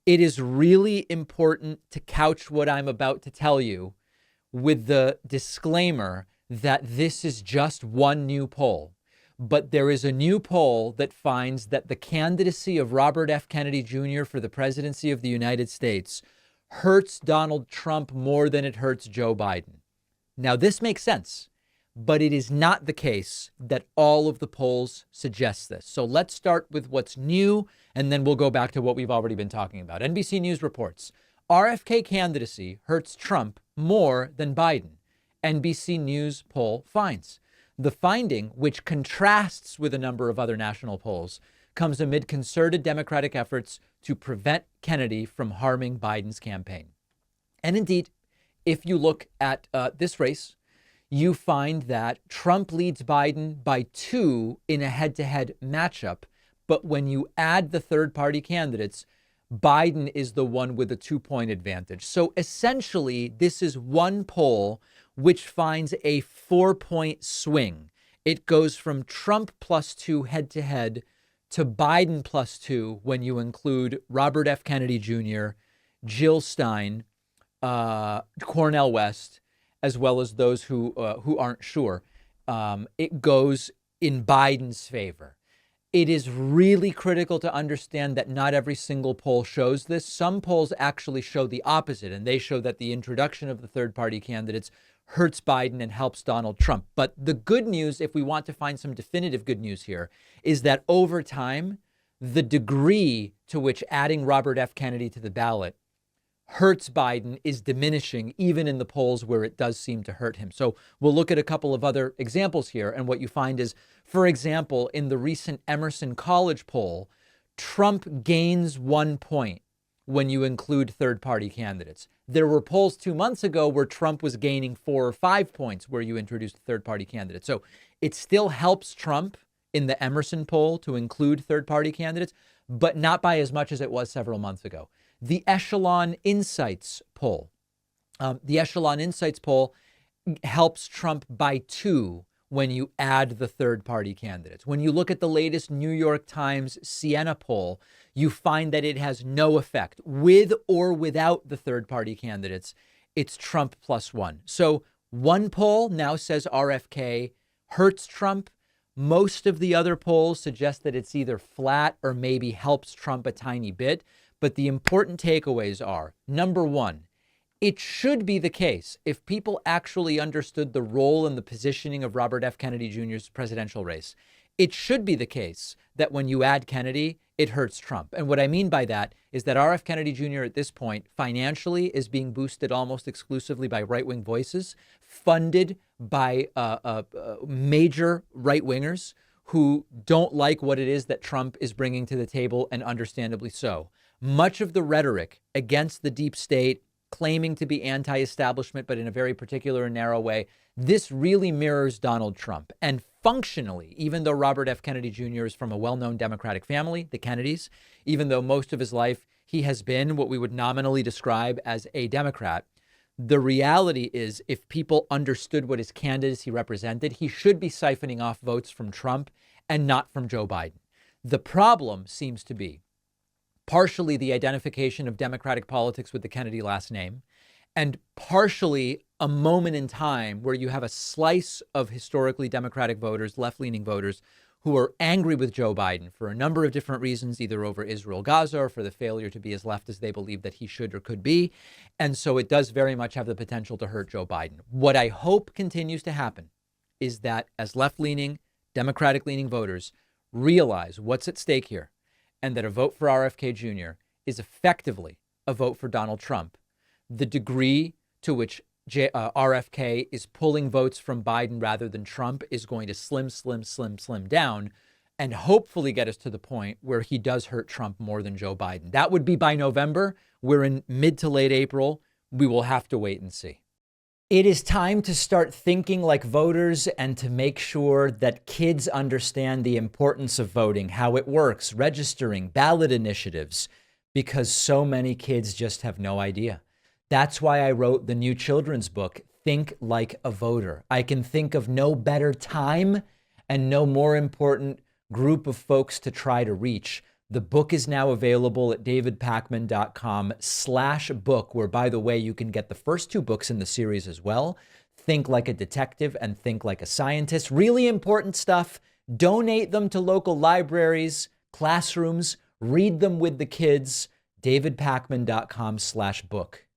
It is really important to couch what I'm about to tell you with the disclaimer that this is just one new poll. But there is a new poll that finds that the candidacy of Robert F. Kennedy Jr. for the presidency of the United States hurts Donald Trump more than it hurts Joe Biden. Now, this makes sense, but it is not the case that all of the polls suggest this. So let's start with what's new, and then we'll go back to what we've already been talking about. NBC News reports RFK candidacy hurts Trump more than Biden. NBC News poll finds. The finding, which contrasts with a number of other national polls, comes amid concerted Democratic efforts to prevent Kennedy from harming Biden's campaign. And indeed, if you look at this race, you find that Trump leads Biden by 2 in a head-to-head matchup. But when you add the third-party candidates, Biden is the one with a 2-point advantage. So essentially, this is one poll which finds a 4-point swing. It goes from Trump +2 head-to-head to Biden +2 when you include Robert F. Kennedy Jr., Jill Stein, Cornel West, as well as those who aren't sure. It goes in Biden's favor. It is really critical to understand that not every single poll shows this. Some polls actually show the opposite, and they show that the introduction of the third-party candidates hurts Biden and helps Donald Trump. But the good news, if we want to find some definitive good news here, is that over time, the degree to which adding Robert F. Kennedy to the ballot hurts Biden is diminishing, even in the polls where it does seem to hurt him. So we'll look at a couple of other examples here. And what you find is, for example, in the recent Emerson College poll, Trump gains 1 point when you include third-party candidates. There were polls 2 months ago where Trump was gaining 4 or 5 points where you introduced third-party candidates. So it still helps Trump in the Emerson poll to include third-party candidates, but not by as much as it was several months ago. The Echelon Insights poll. The Echelon Insights poll helps Trump by 2 when you add the third-party candidates. When you look at the latest New York Times Siena poll, you find that it has no effect. With or without the third-party candidates, it's Trump +1. So one poll now says RFK hurts Trump. Most of the other polls suggest that it's either flat or maybe helps Trump a tiny bit. But the important takeaways are, number one, it should be the case, if people actually understood the role and the positioning of Robert F. Kennedy Jr.'s presidential race, it should be the case that when you add Kennedy, it hurts Trump. And what I mean by that is that RF Kennedy Jr. at this point financially is being boosted almost exclusively by right-wing voices, funded by major right-wingers who don't like what it is that Trump is bringing to the table, and understandably so. Much of the rhetoric against the deep state, claiming to be anti-establishment, but in a very particular and narrow way, this really mirrors Donald Trump. And functionally, even though Robert F. Kennedy Jr. is from a well-known Democratic family, the Kennedys, even though most of his life he has been what we would nominally describe as a Democrat, the reality is, if people understood what his candidacy represented, he should be siphoning off votes from Trump and not from Joe Biden. The problem seems to be partially the identification of Democratic politics with the Kennedy last name, and partially a moment in time where you have a slice of historically Democratic voters, left-leaning voters, who are angry with Joe Biden for a number of different reasons, either over Israel, Gaza, or for the failure to be as left as they believe that he should or could be. And so it does very much have the potential to hurt Joe Biden. What I hope continues to happen is that as left-leaning, Democratic-leaning voters realize what's at stake here, and that a vote for RFK Jr. is effectively a vote for Donald Trump. The degree to which RFK is pulling votes from Biden rather than Trump is going to slim down, and hopefully get us to the point where he does hurt Trump more than Joe Biden. That would be by November. We're in mid to late April. We will have to wait and see. It is time to start thinking like voters and to make sure that kids understand the importance of voting, how it works, registering, ballot initiatives, because so many kids just have no idea. That's why I wrote the new children's book, Think Like a Voter. I can think of no better time and no more important group of folks to try to reach The book is now available at davidpakman.com/book, where, by the way, you can get the first 2 books in the series as well. Think Like a Detective and Think Like a Scientist. Really important stuff. Donate them to local libraries, classrooms, read them with the kids. davidpakman.com/book.